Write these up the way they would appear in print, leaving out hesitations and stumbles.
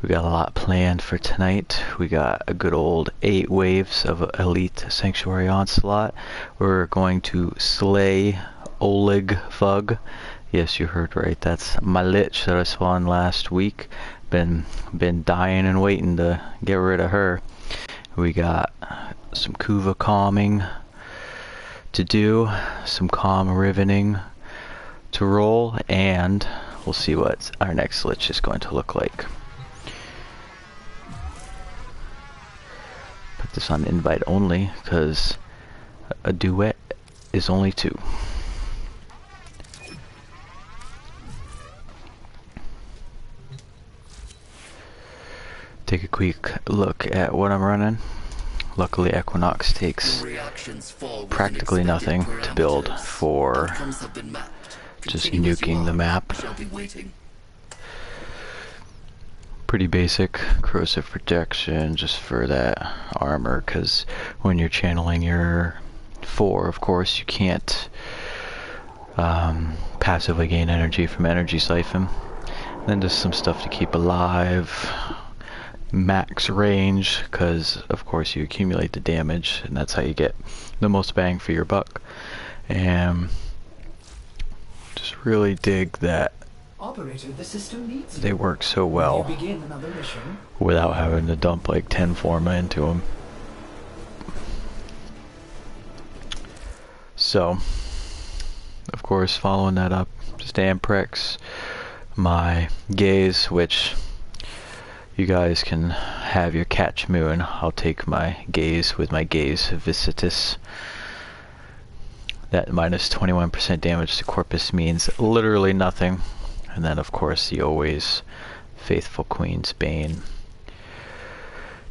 We got a lot planned for tonight. We got a good old 8 waves of Elite Sanctuary Onslaught. We're going to slay Olig Fug. Yes, you heard right. That's my Lich that I spawned last week. Been dying and waiting to get rid of her. We got some Kuva calming to do, some calm rivening to roll, and we'll see what our next Lich is going to look like. Put this on invite only because a duet is only 2. Take a quick look at what I'm running. Luckily, Equinox takes practically nothing to build for just nuking the map. Pretty basic corrosive protection just for that armor, because when you're channeling your 4, of course, you can't passively gain energy from energy siphon. Then just some stuff to keep alive. Max range, because of course you accumulate the damage and that's how you get the most bang for your buck. And just really dig that Operator, the system needs they work so well without having to dump like 10 forma into them. So of course, following that up, just Amprex, my gaze, which you guys can have your catch moon. I'll take my gaze with my gaze visitus. That minus 21% damage to Corpus means literally nothing. And then of course the always faithful Queen's Bane.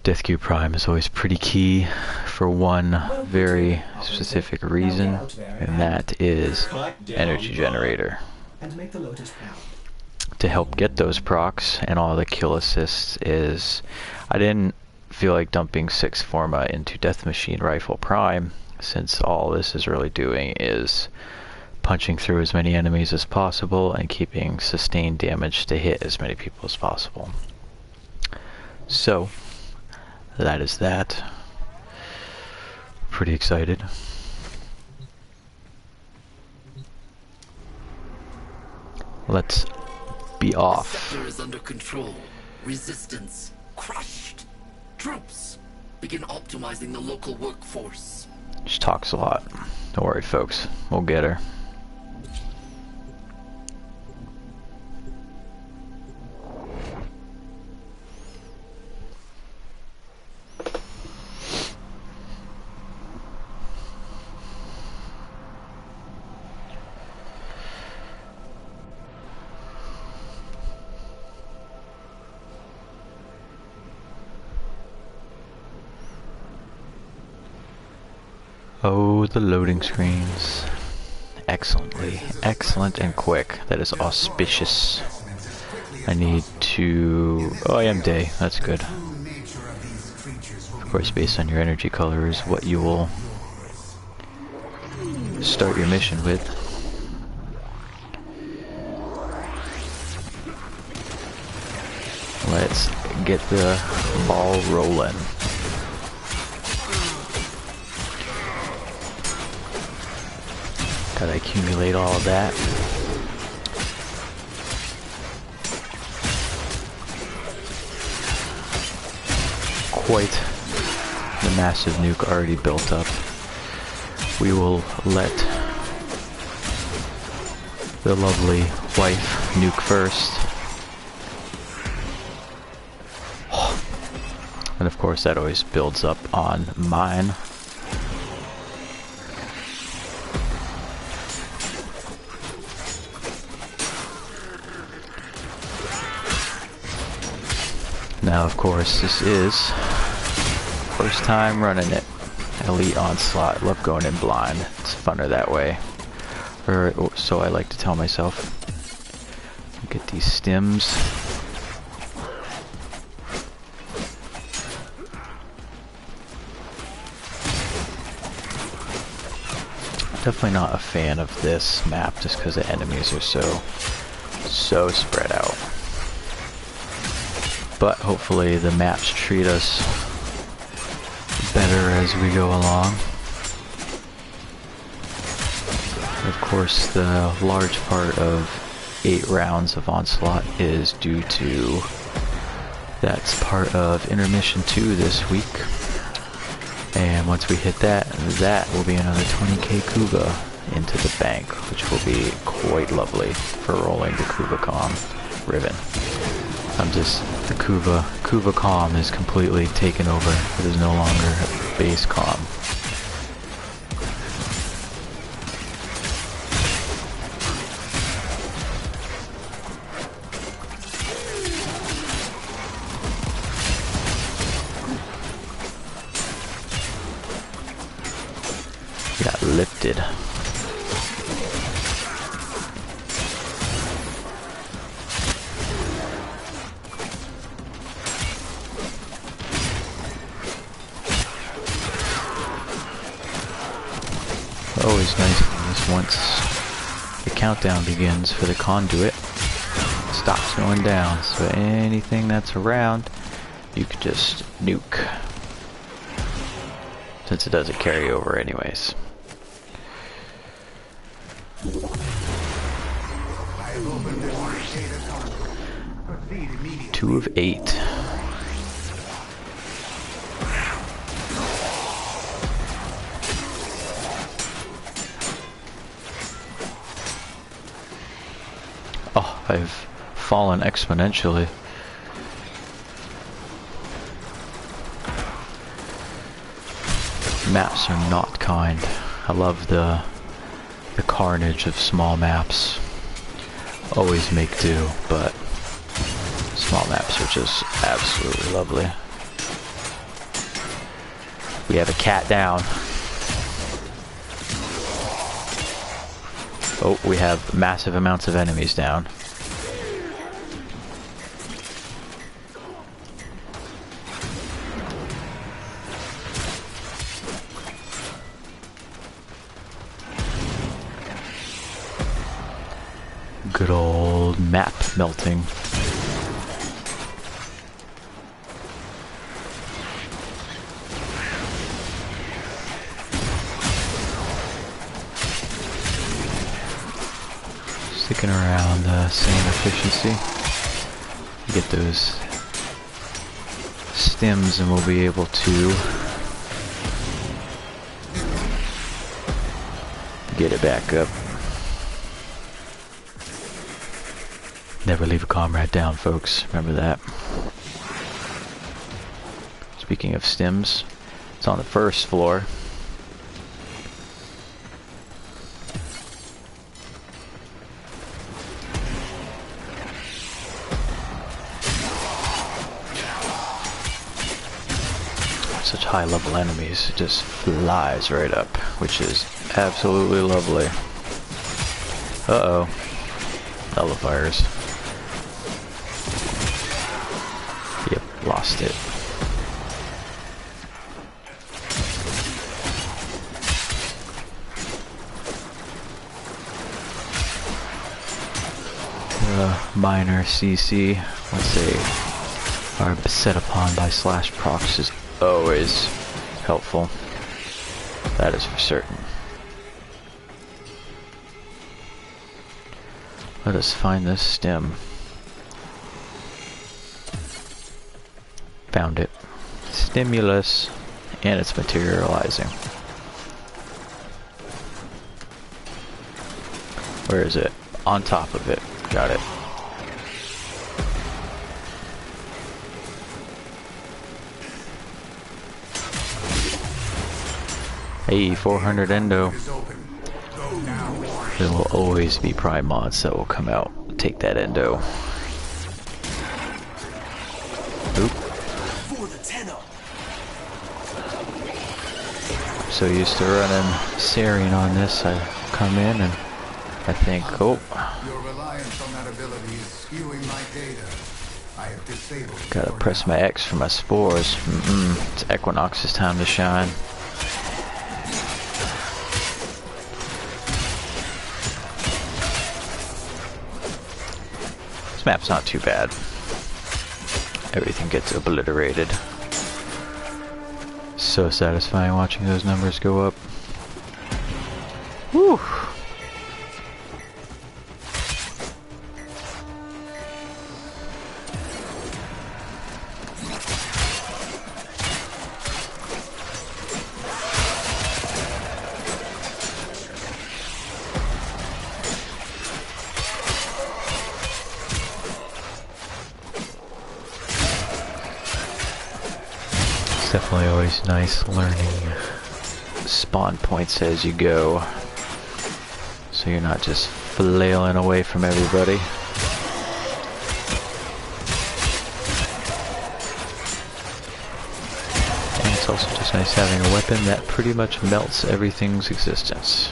Death Cube Prime is always pretty key for one very specific reason, and that is energy generator. And make the Lotus proud. To help get those procs and all the kill assists is, I didn't feel like dumping 6 forma into Death Machine Rifle Prime, since all this is really doing is punching through as many enemies as possible and keeping sustained damage to hit as many people as possible. So that is that. Pretty excited. Let's be off. The sector is under control. Resistance crushed. Troops begin optimizing the local workforce. She talks a lot. Don't worry, folks. We'll get her. Oh, the loading screens. Excellently. Excellent and quick. That is auspicious. I need to... Oh, I am day. That's good. Of course, based on your energy color is what you will start your mission with. Let's get the ball rolling. Gotta accumulate all of that. Quite the massive nuke already built up. We will let the lovely wife nuke first. And of course that always builds up on mine. Now, of course, this is first time running it. Elite Onslaught. Love going in blind. It's funner that way. Or so I like to tell myself. Get these stims. Definitely not a fan of this map just because the enemies are so spread out. but hopefully the maps treat us better as we go along. Of course, the large part of 8 rounds of Onslaught is due to that's part of intermission 2 this week. And once we hit that, that will be another 20k Kuva into the bank, which will be quite lovely for rolling the Kuva Kohm Riven. The Kuva Kohm is completely taken over. It is no longer base Kohm. Got lifted. Always nice things once the countdown begins for the conduit, it stops going down, so anything that's around you could just nuke, since it doesn't carry over anyways. 2 of 8. Oh, I've fallen exponentially. Maps are not kind. I love the carnage of small maps. Always make do, but small maps are just absolutely lovely. We have a cat down. Oh, we have massive amounts of enemies down. Good old map melting. Sticking around the same efficiency. Get those stems and we'll be able to get it back up. Never leave a comrade down, folks. Remember that. Speaking of stims, it's on the first floor. Such high level enemies, it just flies right up, which is absolutely lovely. Uh-oh. Nullifiers. Yep, lost it. Minor CC, once they are beset upon by slash procs, is always helpful. That is for certain. Let us find this stem. Found it. Stimulus, and it's materializing. Where is it? On top of it. Got it. Hey, 400 endo. There will always be prime mods that will come out. Take that endo. Oop. So used to running Sarian on this, I come in and I think, oh, your reliance on that ability is skewing my data. I have disabled. Gotta press my X for my spores. It's Equinox's time to shine. This map's not too bad. everything gets obliterated. So satisfying watching those numbers go up. Whew. Definitely always nice learning spawn points as you go, so you're not just flailing away from everybody. And it's also just nice having a weapon that pretty much melts everything's existence.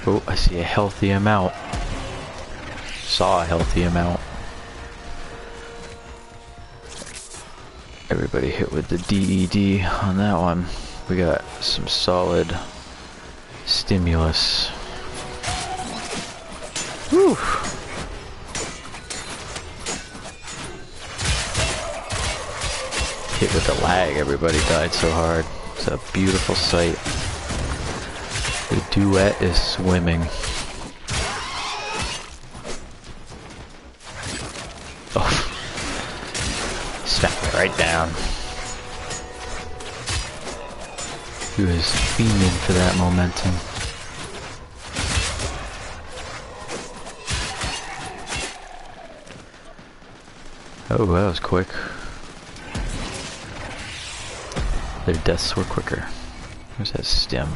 Oh, I see a healthy amount. Saw a healthy amount. Everybody hit with the DED on that one. We got some solid stimulus. Whew. Hit with the lag, everybody died so hard. It's a beautiful sight. The Duet is swimming. Oh. Smack it right down. He was fiending for that momentum. Oh, that was quick. Their deaths were quicker. Where's that stem?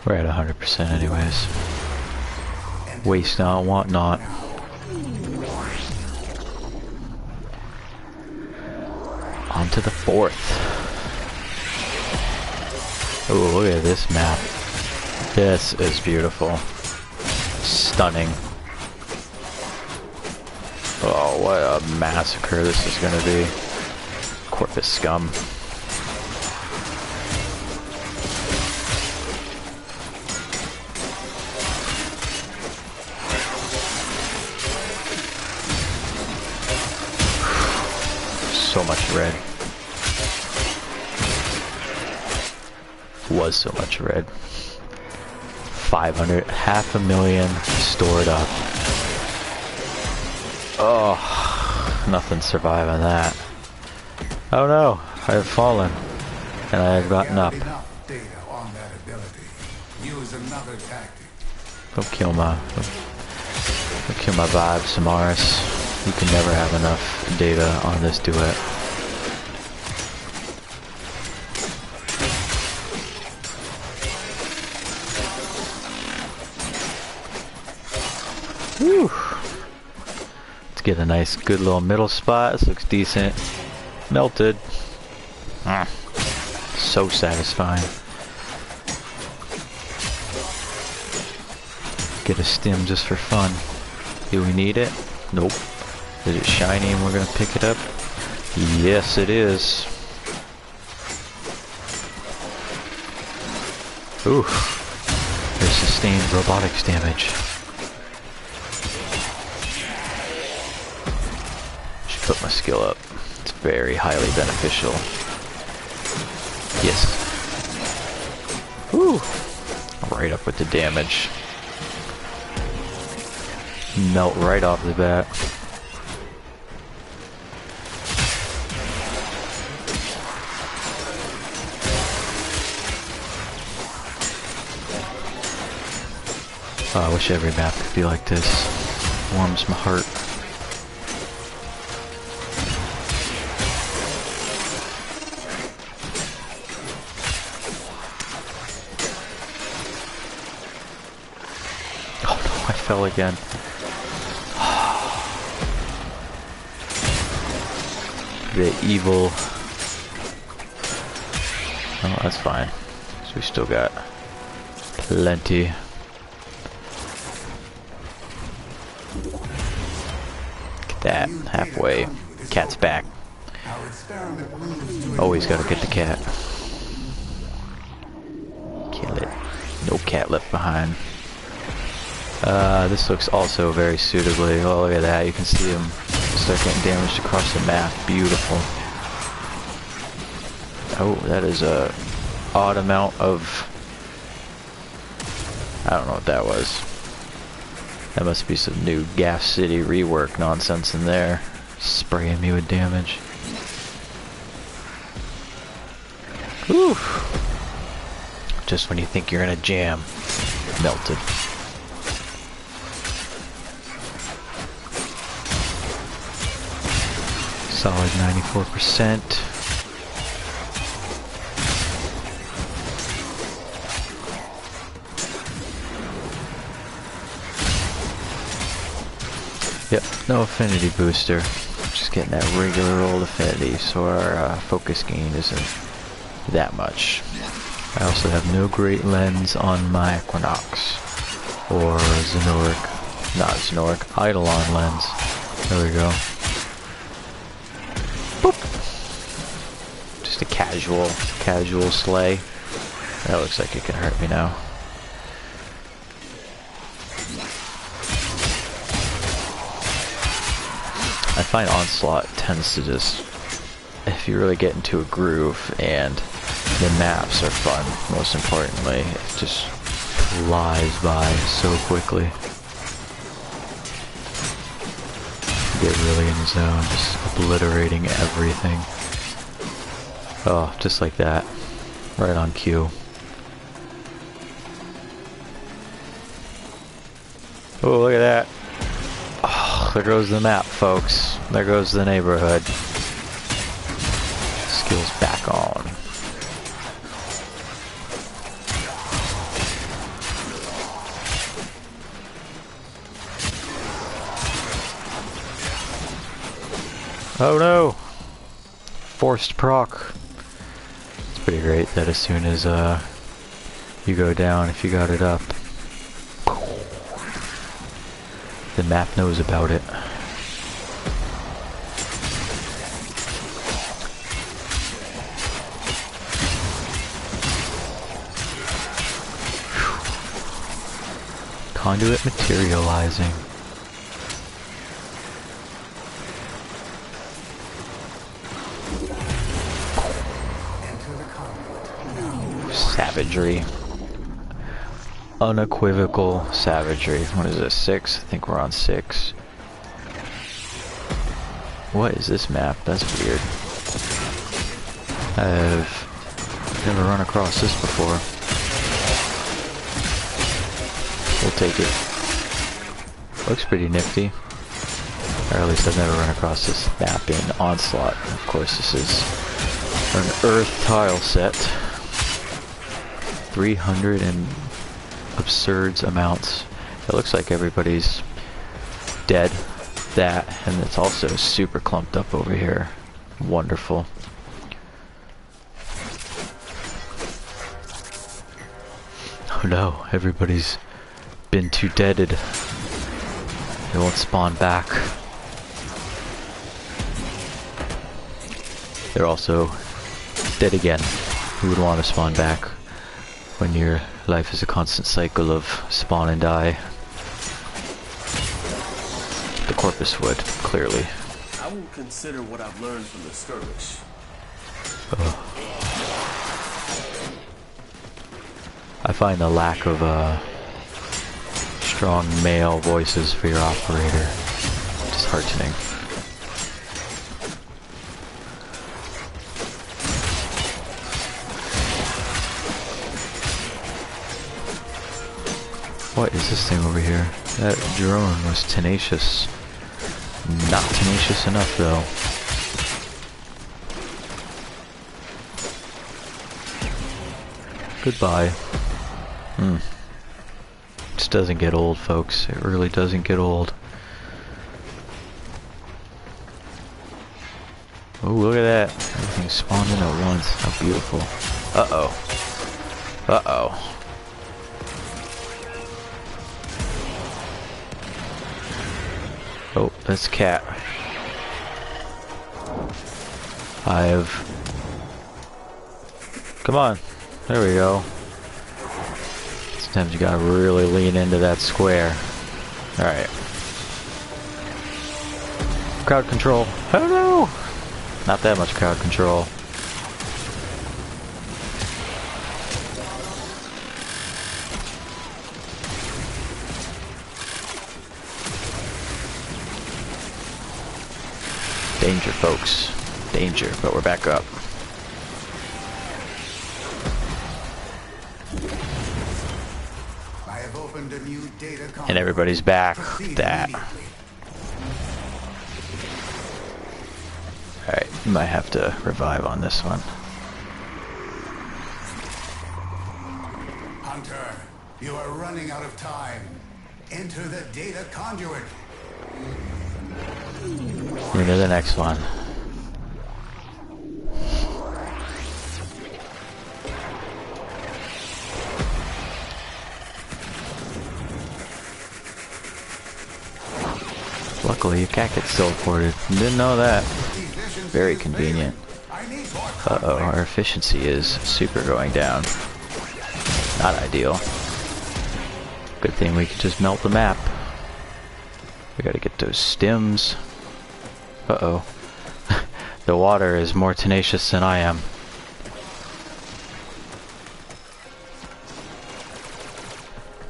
We're at 100% anyways. Waste not, want not. On to the 4th. Oh, look at this map. This is beautiful. Stunning. Oh, what a massacre this is gonna be. Corpus scum. So much red. Was so much red. 500, 500,000 stored up. Oh, nothing surviving that. Oh no, I have fallen. And I have gotten up. Enough data on that ability. Use another tactic. Don't kill my vibe, Samaris. You can never have enough data on this duet. Whew. Let's get a nice, good little middle spot. This looks decent. Melted. So satisfying. Get a stim just for fun. Do we need it? Nope. Is it shiny and we're gonna pick it up? Yes, it is. Ooh. There's sustained robotics damage. Should put my skill up. It's very highly beneficial. Yes. Woo. Right up with the damage. Melt right off the bat. Oh, I wish every map could be like this. Warms my heart. Oh no, I fell again. The evil. Oh, that's fine. So we still got plenty. Get that. Halfway. Cat's back. Our experiment proves to Always gotta get the cat. Kill it. No cat left behind. This looks also very suitably. Oh, look at that. You can see him start getting damaged across the map. Beautiful. Oh, that is a odd amount of... I don't know what that was. That must be some new Gas City rework nonsense in there. Spraying me with damage. Whew. Just when you think you're in a jam. Melted. Solid 94%. Yep, no affinity booster. Just getting that regular old affinity, so our focus gain isn't that much. I also have no great lens on my Equinox. Or Xenoric. Not Xenoric, Eidolon lens. There we go. Boop! Just a casual slay. That looks like it can hurt me now. I find onslaught tends to just, if you really get into a groove and the maps are fun, most importantly, it just flies by so quickly. You get really in the zone, just obliterating everything. Oh, just like that. Right on cue. Oh, look at that. Oh, there goes the map, folks. There goes the neighborhood. Skills back on. Oh no! Forced proc. It's pretty great that as soon as you go down, if you got it up, the map knows about it. Conduit materializing. Savagery. Unequivocal savagery. What is this, 6? I think we're on 6. What is this map? That's weird. I've never run across this before. We'll take it. Looks pretty nifty. Or at least I've never run across this map in Onslaught. Of course, this is an Earth tile set. 300 and absurd amounts. It looks like everybody's dead. That, and it's also super clumped up over here. Wonderful. Oh no, everybody's been too deaded. They won't spawn back. They're also dead again. Who would want to spawn back when your life is a constant cycle of spawn and die? The Corpus would, clearly. I will consider what I've learned from the skirmish. I find the lack of strong male voices for your operator disheartening. What is this thing over here? That drone was tenacious. Not tenacious enough though. Goodbye. Just doesn't get old, folks. It really doesn't get old. Oh, look at that. Everything spawned in at once. How beautiful. Uh-oh. Uh-oh. Oh, that's cat. Come on. There we go. Sometimes you gotta really lean into that square. Alright. Crowd control. Oh no! Not that much crowd control. Danger, folks. Danger, but we're back up. I have opened a new data And everybody's back. Proceed That. immediately. Alright, you might have to revive on this one. Hunter, you are running out of time. Enter the data conduit. Into the next one. Luckily, your cat gets teleported. Didn't know that. Very convenient. Uh-oh, our efficiency is super going down. Not ideal. Good thing we can just melt the map. We gotta get those stims. Uh-oh. The water is more tenacious than I am.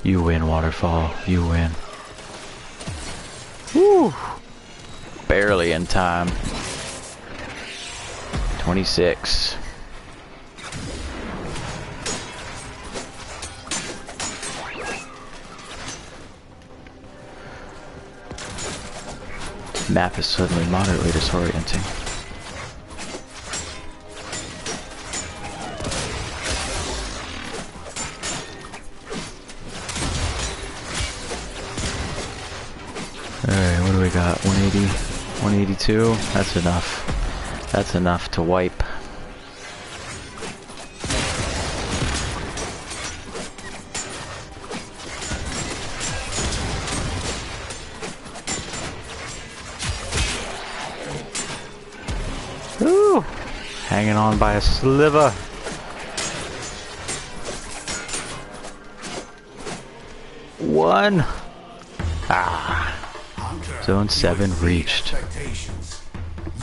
You win, waterfall. You win. Woo! Barely in time. 26. Map is suddenly moderately disorienting. Alright, what do we got? 180, 182? That's enough. That's enough to wipe. Ooh! Hanging on by a sliver. One. Ah. Zone 7 reached.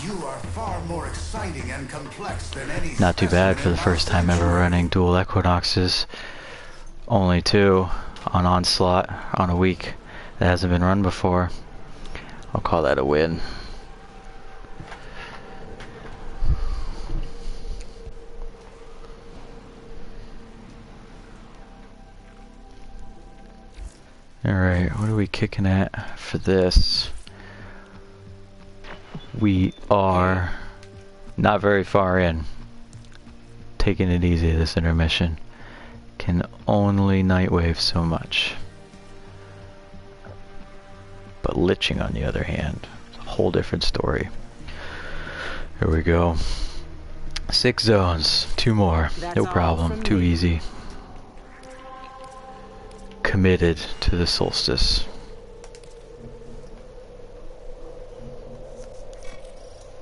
You are far more exciting and complex than any Not too bad for the first time ever running dual Equinoxes. Only 2 on onslaught on a week. That hasn't been run before. I'll call that a win. Alright, what are we kicking at for this? We are not very far in. Taking it easy this intermission. Can only nightwave so much. But liching on the other hand, it's a whole different story. Here we go. 6 zones, 2 more, no problem, too easy. Committed to the Solstice.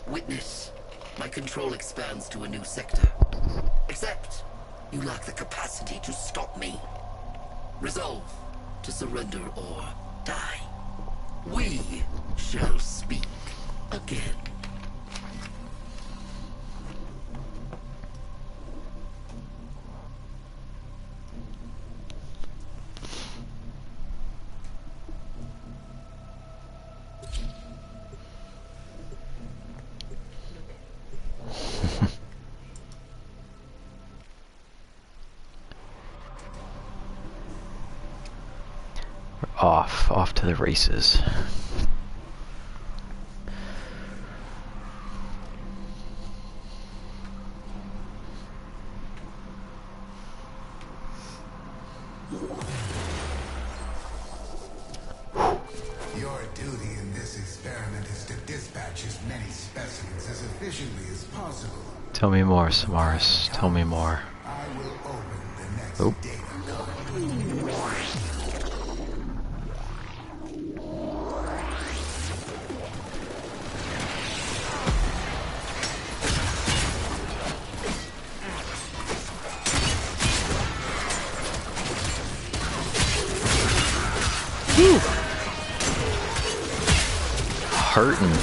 Witness, my control expands to a new sector. Except, you lack the capacity to stop me. Resolve to surrender or die. We shall speak again. Off to the races. Your duty in this experiment is to dispatch as many specimens as efficiently as possible. Tell me more, Samaris. Tell me more. I will open the next Oh. data conduit. hurting.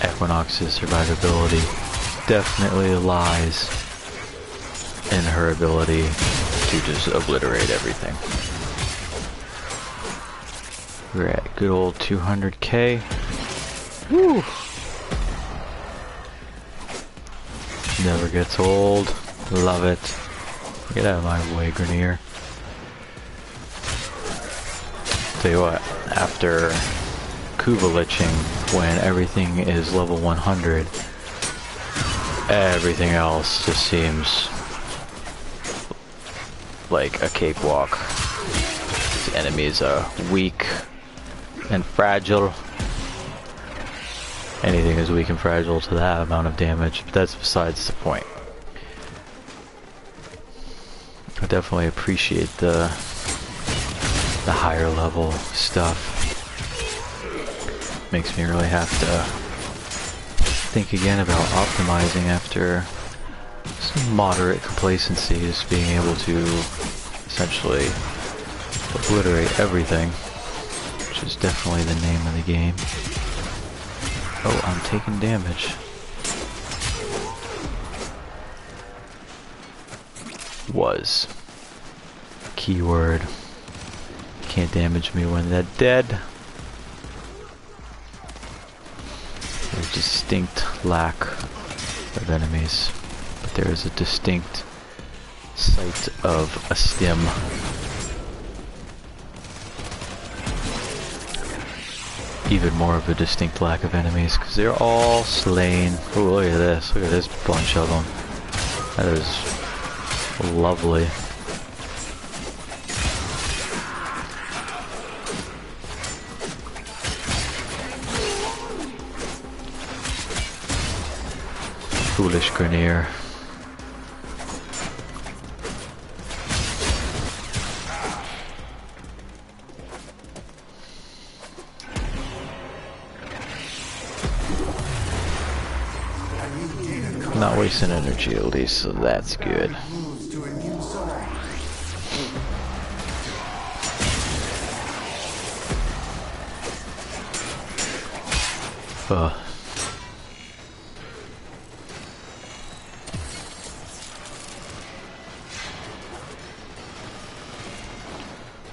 Equinox's survivability definitely lies in her ability to just obliterate everything. We're at good old 200k. Woo! Never gets old. Love it. Get out of my way, Grenier. Tell you what, after Kuva Liching, when everything is level 100, everything else just seems like a cakewalk. The enemies are weak and fragile. Anything is weak and fragile to that amount of damage, but that's besides the point. I definitely appreciate the higher level stuff. Makes me really have to think again about optimizing after some moderate complacency, just being able to essentially obliterate everything, which is definitely the name of the game. Oh, I'm taking damage. Was. Keyword. Can't damage me when they're dead. There's a distinct lack of enemies, but there is a distinct sight of a stim. Even more of a distinct lack of enemies because they're all slain. Oh, look at this. Look at this bunch of them. That is lovely. Foolish Grenier. Not wasting energy at least, so that's good.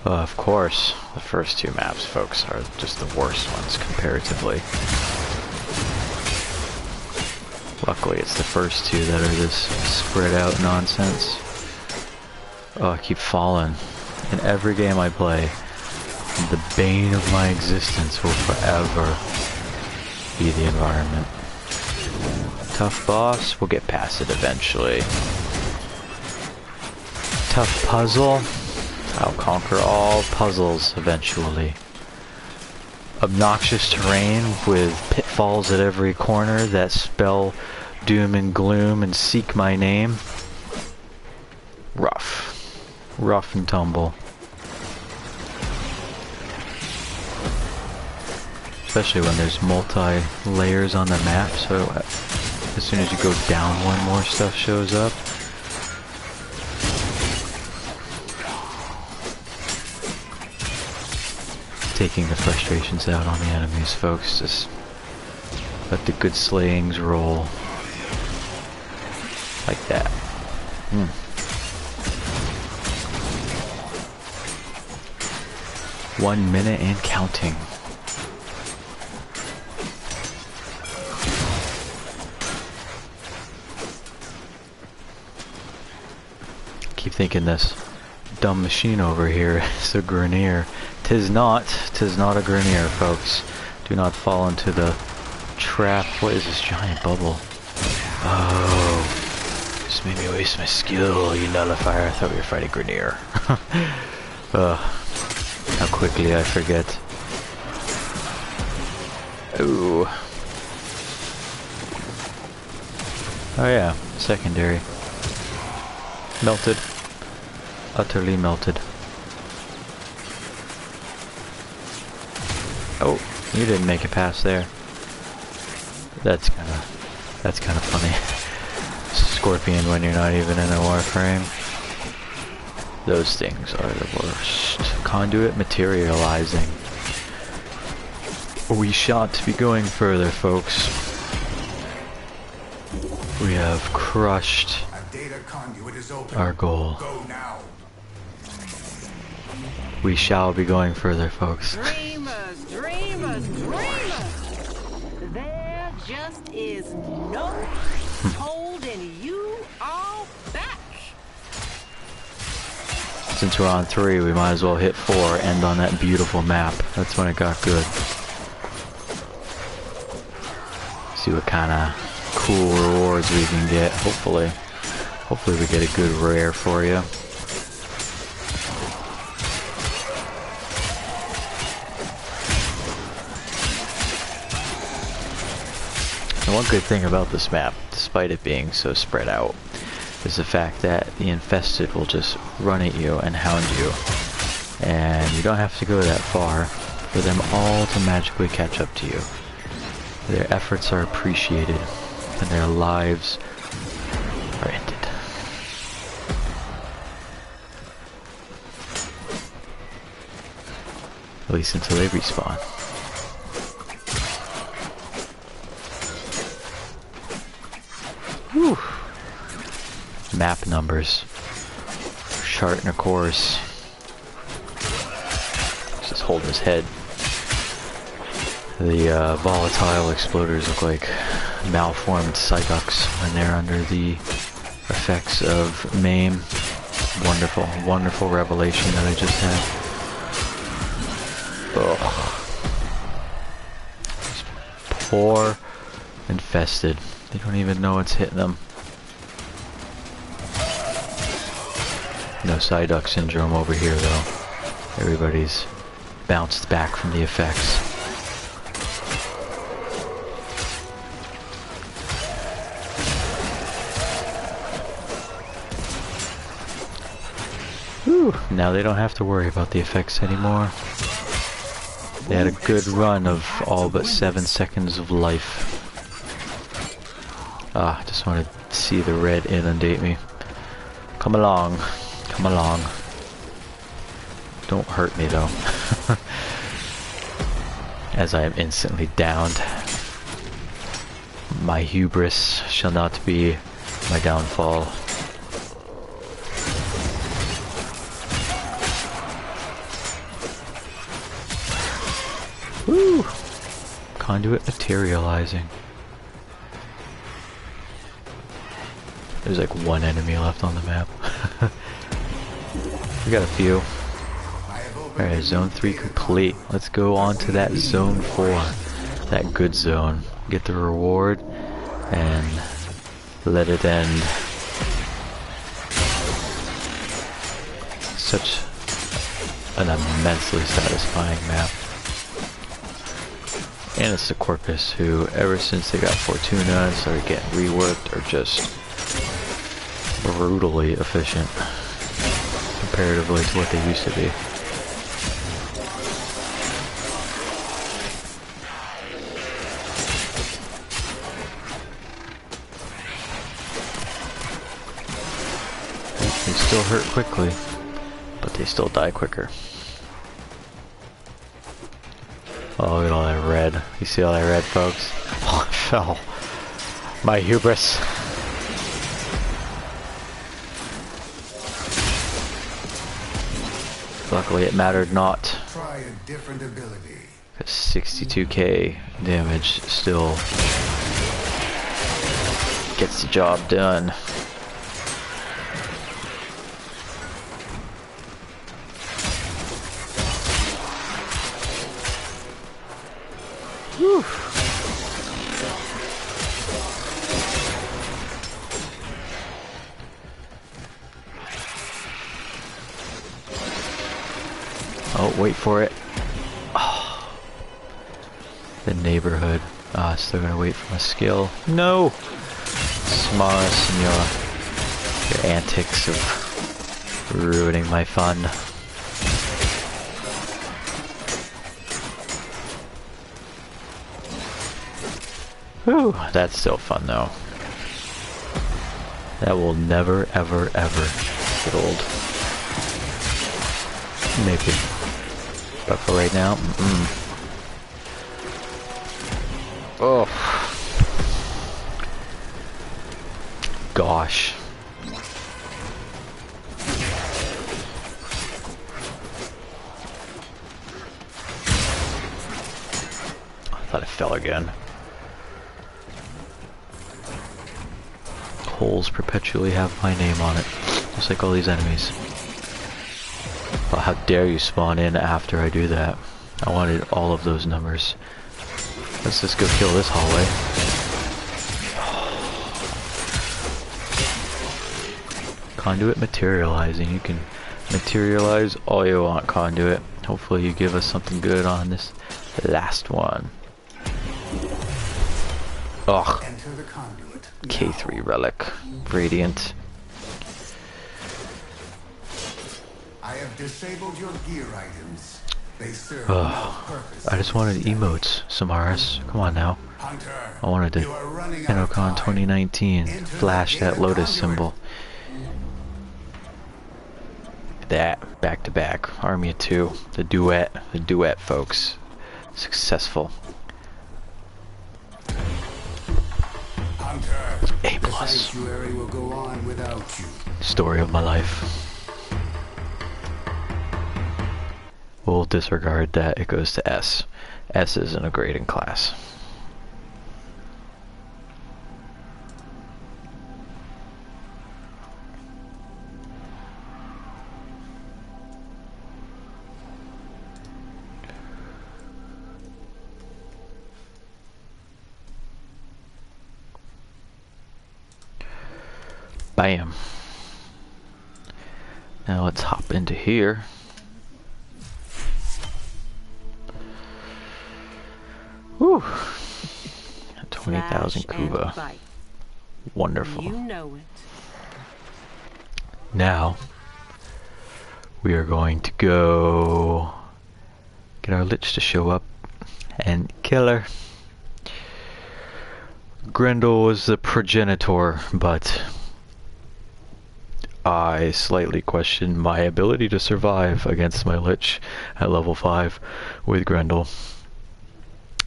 Of course, the first two maps, folks, are just the worst ones comparatively. Luckily, it's the first two that are this spread out nonsense. Oh, I keep falling. In every game I play, the bane of my existence will forever be the environment. Tough boss, we'll get past it eventually. Tough puzzle, I'll conquer all puzzles eventually. Obnoxious terrain with pitfalls at every corner that spell doom and gloom and seek my name. Rough. Rough and tumble. Especially when there's multi-layers on the map, so as soon as you go down one, more stuff shows up. Taking the frustrations out on the enemies, folks. Just let the good slayings roll. Like that. 1 minute and counting. Keep thinking this dumb machine over here is a Grenier. Tis not a Grenier, folks. Do not fall into the trap. What is this giant bubble? Oh, just made me waste my skill, you nullifier. I thought we were fighting Grenier. How quickly I forget. Ooh. Oh yeah, secondary. Melted. Utterly melted. Oh, you didn't make it past there. That's kind of funny. scorpion when you're not even in a Warframe. Those things are the worst. Conduit materializing. We shan't be going further, folks. We have crushed A data conduit is open. our goal. Go now. We shall be going further, folks. Dreamers, dreamers, dreamers! There just is no holding you all back. Since we're on 3, we might as well hit 4, end on that beautiful map. That's when it got good. See what kind of cool rewards we can get, hopefully. Hopefully we get a good rare for you. And one good thing about this map, despite it being so spread out, is the fact that the infested will just run at you and hound you. And you don't have to go that far for them all to magically catch up to you. Their efforts are appreciated, and their lives are ended. At least until they respawn. Whew. Map numbers. Chart and a course. Just holding his head. The volatile exploders look like malformed psyducks when they're under the effects of MAME. Wonderful, wonderful revelation that I just had. Ugh. Just poor infested. They don't even know it's hitting them. No psyduck syndrome over here though. Everybody's bounced back from the effects. Whew, now they don't have to worry about the effects anymore. They had a good run of all but 7 seconds of life. Ah, just want to see the red inundate me. Come along. Come along. Don't hurt me though. As I am instantly downed. My hubris shall not be my downfall. Woo! Conduit materializing. There's like one enemy left on the map. We got a few. Alright, zone 3 complete. Let's go on to that zone 4. That good zone. Get the reward and let it end. Such an immensely satisfying map. And it's the Corpus, who ever since they got Fortuna and started getting reworked are just brutally efficient comparatively to what they used to be. They still hurt quickly, but they still die quicker. Oh, look at all that red. You see all that red, folks? Oh, I fell. My hubris. Luckily it mattered not. Try a different ability. 62k damage still gets the job done. Whew. Oh, wait for it. Oh. The neighborhood. Ah, still gonna wait for my skill. No! Smarus and your antics of ruining my fun. Whew, that's still fun though. That will never, ever, ever get old. Maybe. But for right now, oh. Gosh. I thought it fell again. Holes perpetually have my name on it, just like all these enemies. Well, how dare you spawn in after I do that? I wanted all of those numbers. Let's just go kill this hallway. Conduit materializing. You can materialize all you want, Conduit. Hopefully you give us something good on this last one. Ugh. Enter the conduit. K3 relic. Radiant. I have disabled your gear items. They serve no purpose. I just wanted emotes, Samaras. Come on now. Hunter, I wanted to you are running out of Inocon time. 2019 Enter flash that the lotus conduit. symbol. That back to back. Army of 2. The duet folks. Successful. Hunter, A+. the sanctuary will go on without you. Story of my life. We'll disregard that. It goes to S. S isn't a grading class. Bam. Now let's hop into here. Whew. 20,000 Slash and Kuva. bite. Wonderful. You know it. Now we are going to go get our Lich to show up and kill her. Grendel was the progenitor, but I slightly question my ability to survive against my Lich at level 5 with Grendel,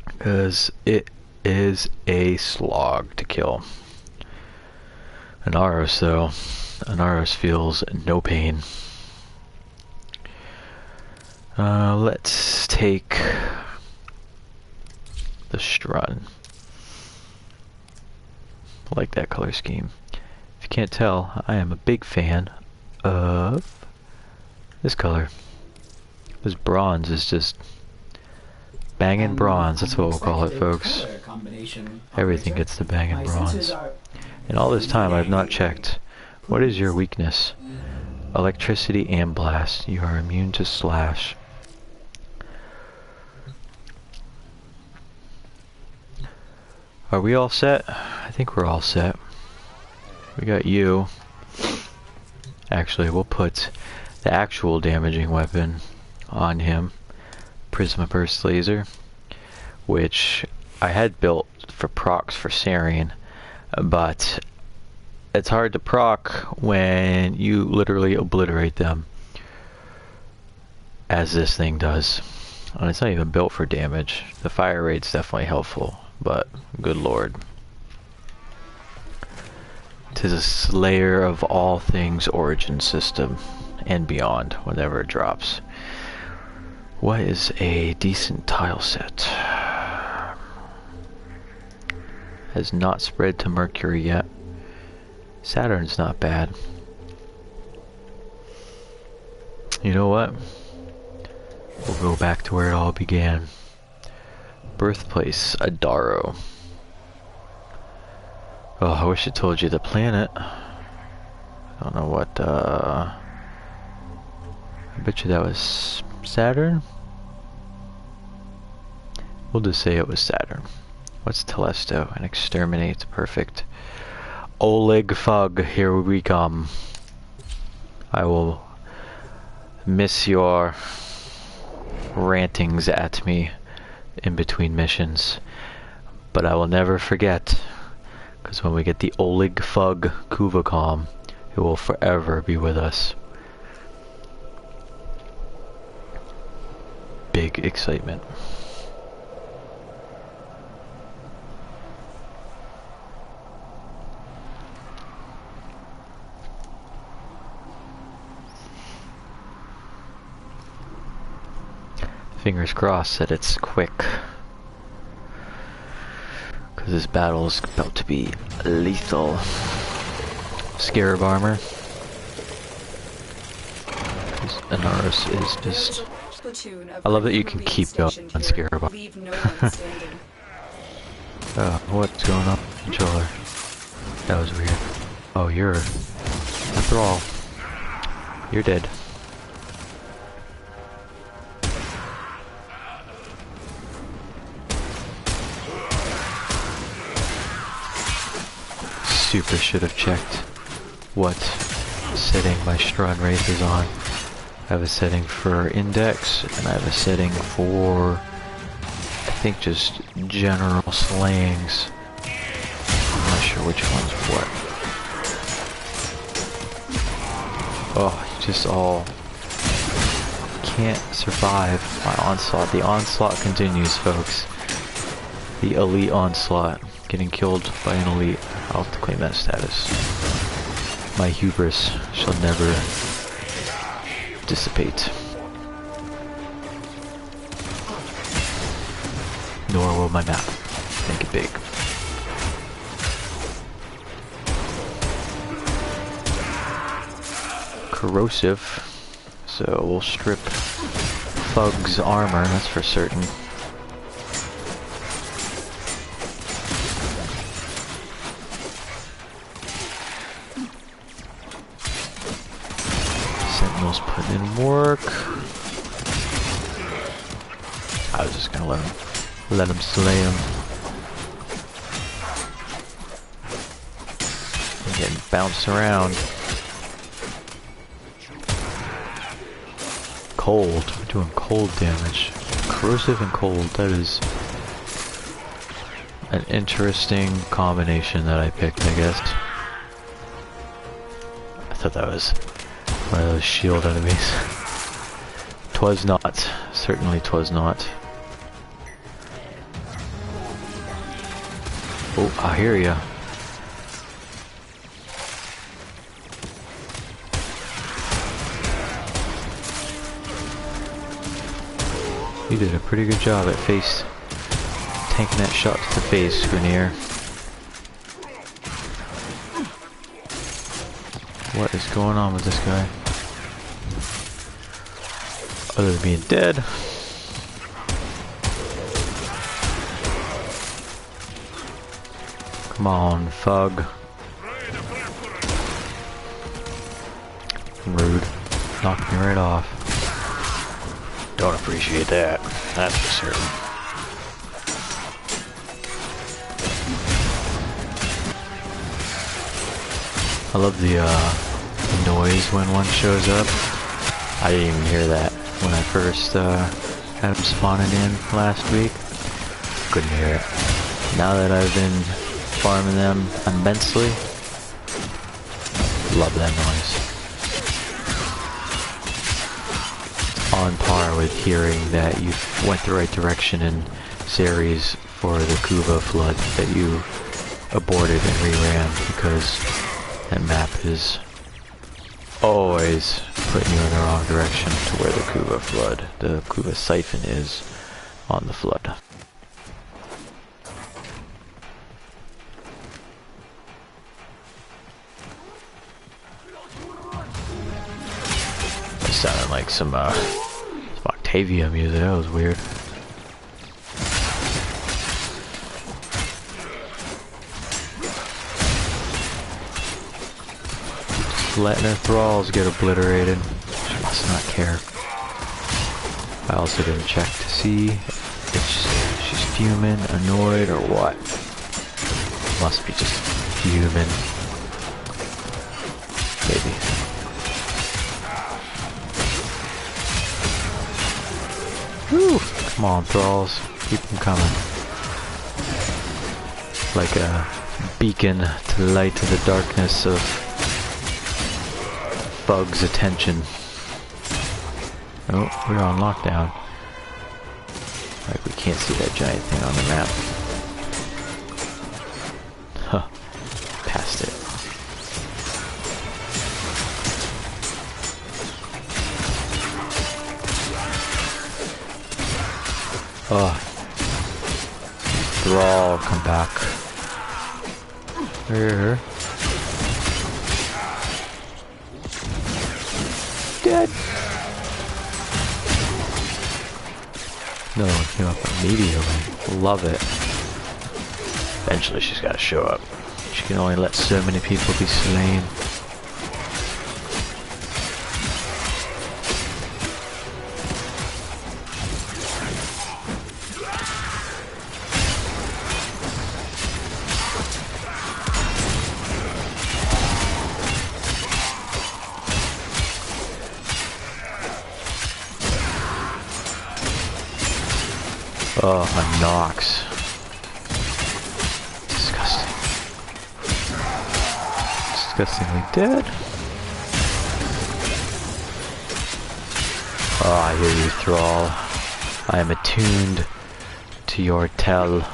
because it is a slog to kill. Anaros though, Anaros feels no pain. Let's take the Strun. I like that color scheme. If you can't tell, I am a big fan of this color. This bronze is just banging bronze. That's what we'll call it, folks. Everything gets the banging bronze. And all this time I've not checked. What is your weakness? Electricity and blast. You are immune to slash. Are we all set? I think we're all set. We got you. Actually, we'll put the actual damaging weapon on him. Prisma Burst Laser, which I had built for procs for Sarian, but it's hard to proc when you literally obliterate them, as this thing does. And it's not even built for damage. The fire rate's definitely helpful, but good lord. 'Tis a slayer of all things Origin System and beyond whenever it drops. What is a decent tile set? Has not spread to Mercury yet. Saturn's not bad. You know what? We'll go back to where it all began. Birthplace, Adaro. Oh, I wish it told you the planet. I don't know what, I bet you that was Saturn? We'll just say it was Saturn. What's Telesto? And exterminate. Perfect. Oleg Fug, here we come. I will miss your rantings at me in between missions, but I will never forget, Because when we get the Olig Fug Kohm, it will forever be with us. Big excitement. Fingers crossed that it's quick. Because this battle is about to be lethal. Scarab armor. Anaris is just... I love that you can keep going on Scarab armor. What's going on? Controller. That was weird. Oh, you're a thrall. You're dead. Super should have checked what setting my Strahd Wraith is on. I have a setting for index, and I have a setting for, I think, just general slayings. I'm not sure which one's what. Oh, you just all can't survive my onslaught. The onslaught continues, folks. The elite onslaught. Getting killed by an elite. I'll have to claim that status. My hubris shall never dissipate. Nor will my map make it big. Corrosive. So we'll strip Fug's armor, that's for certain. Putting in work. I was just gonna let him slay him. I'm getting bounced around. Cold. We're doing cold damage. Corrosive and cold. That is an interesting combination that I picked, I guess. I thought that was one of those shield enemies. 'Twas not. Certainly 'twas not. Oh, I hear ya. You did a pretty good job at face tanking that shot to the face, Grenier. What is going on with this guy? Other than being dead. Come on, Fug. Rude. Knocked me right off. Don't appreciate that. That's for certain. I love the noise when one shows up. I didn't even hear that when I first had him spawning in last week. Couldn't hear it. Now that I've been farming them immensely, love that noise. On par with hearing that you went the right direction in series for the Kuva flood that you aborted and reran, because that map is always putting you in the wrong direction to where the Kuva flood, the Kuva siphon is on the flood. It sounded like some Octavia music. That was weird. Letting her thralls get obliterated. She must not care. I also didn't check to see if she's fuming, annoyed, or what. Must be just fuming. Maybe. Whew! Come on, thralls. Keep them coming. Like a beacon to light the darkness of Bug's attention. Oh, we're on lockdown. Like we can't see that giant thing on the map. Huh. Past it. Oh. Thrall, come back. Here. Dead. No one came up immediately. Love it. Eventually she's gotta show up. She can only let so many people be slain. Oh, my Nox. Disgusting. Disgustingly dead. Oh, I hear you, Thrall. I am attuned to your tell.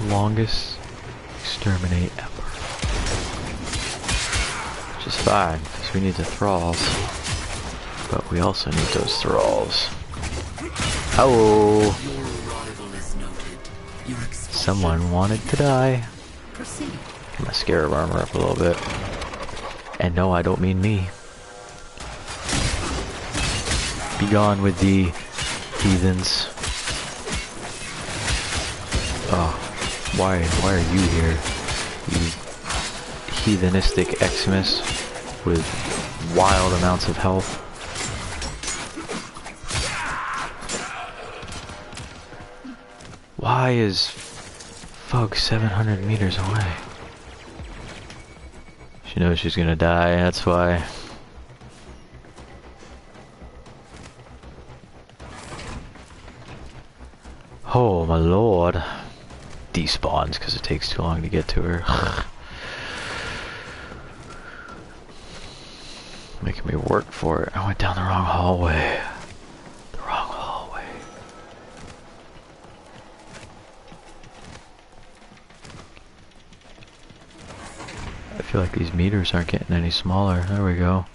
Longest exterminate ever. Which is fine, because we need the thralls. But we also need those thralls. Oh! Someone wanted to die. Get my scarab armor up a little bit. And no, I don't mean me. Be gone with the heathens. Oh. Why are you here, you heathenistic Eximus with wild amounts of health? Why is Fug 700 meters away? She knows she's gonna die, that's why. Oh my lord. Despawns because it takes too long to get to her. Making me work for it. I went down the wrong hallway. The wrong hallway. I feel like these meters aren't getting any smaller. There we go.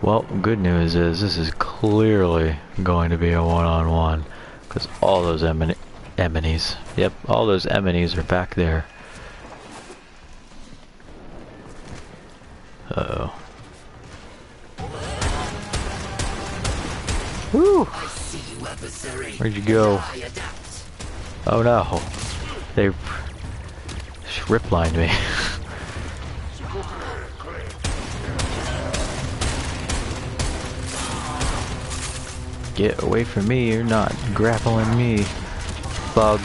Well, good news is this is clearly going to be a one-on-one, because all those enemies, yep, all those enemies are back there. Uh-oh. Woo! Where'd you go? Oh no, they riplined me. Get away from me, you're not grappling me, Bug.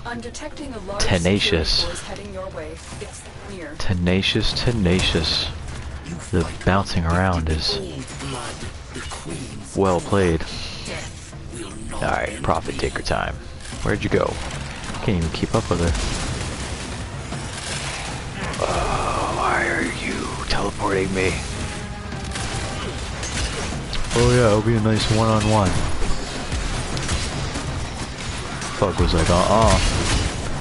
I'm detecting a large Tenacious. heading your way. It's near. Tenacious, tenacious. The bouncing around is well played. Alright, profit taker time. Where'd you go? Can't even keep up with her. Oh, why are you teleporting me? Oh yeah, it'll be a nice one-on-one. Fuck was like,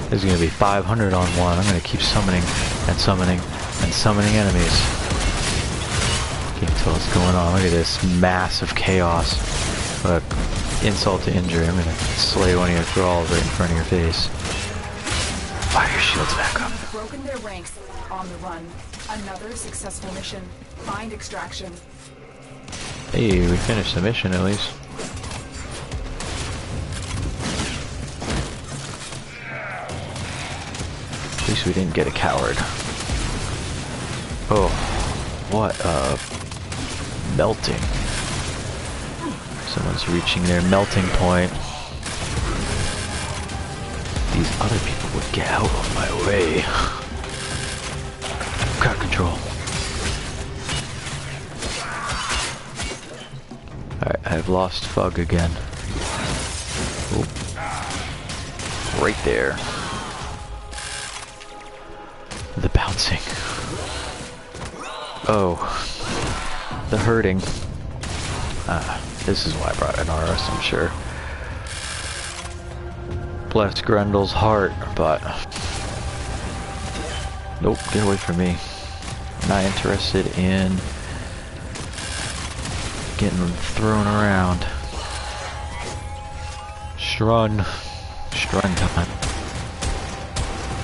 this is gonna be 500 on one. I'm gonna keep summoning and summoning and summoning enemies. Can't tell what's going on. Look at this mass of chaos. Look, insult to injury. I'm gonna slay one of your thralls right in front of your face. Fire your shields back up. You've broken their ranks. On the run. Another successful mission. Find extraction. Hey, we finished the mission at least. least we didn't get a coward. Oh, what a melting. Someone's reaching their melting point. These other people would get out of my way. Got control. Alright, I've lost Fug again. Oop. Right there. The bouncing. Oh. The hurting. This is why I brought an RS, I'm sure. Bless Grendel's heart, but... Nope, get away from me. I'm not interested in getting thrown around. Strun. Strun time.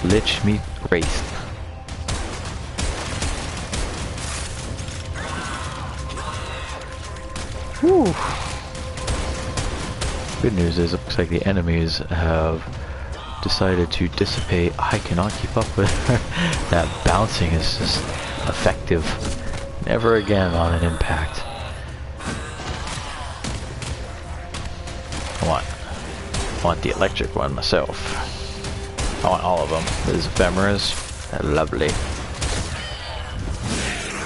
Lich meet Wraith. Whew. Good news is, it looks like the enemies have decided to dissipate. I cannot keep up with her. That bouncing is just effective. Never again on an impact. I want the electric one myself. I want all of them. These ephemeras. They're lovely.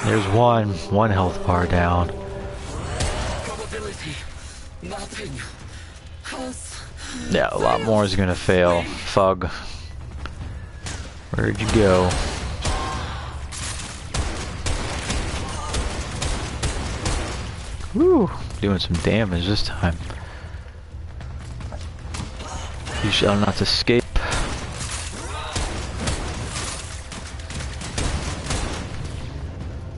There's one health bar down. Probability. Nothing. Yeah, a lot more is gonna fail. Fug. Where'd you go? Woo! Doing some damage this time. You shall not escape.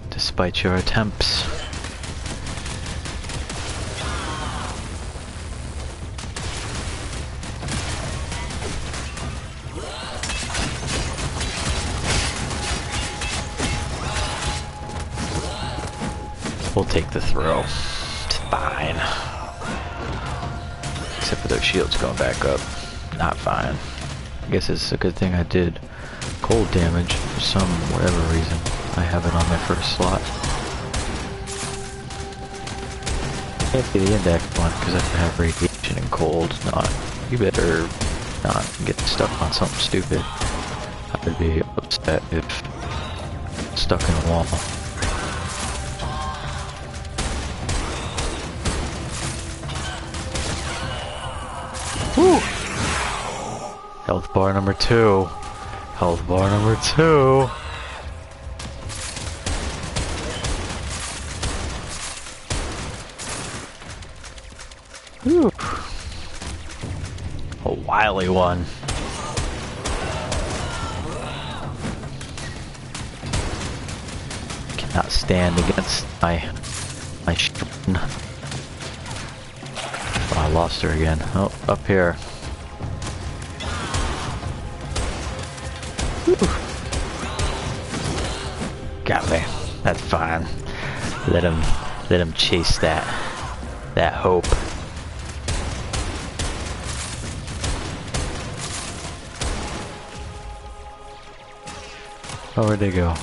Despite your attempts. We'll take the throw. It's fine. Except for those shields going back up. Not fine. I guess it's a good thing I did cold damage for some whatever reason. I have it on my first slot. Can't be the index one because I have radiation and cold. Not. You better not get stuck on something stupid. I would be upset if stuck in a wall. Woo! Health bar number 2. Health bar number 2. Whew. A wily one. Cannot stand against my strun. Oh, I lost her again. Oh, up here. Whew. Got me. That's fine. Let him chase that hope. Oh, where'd they go?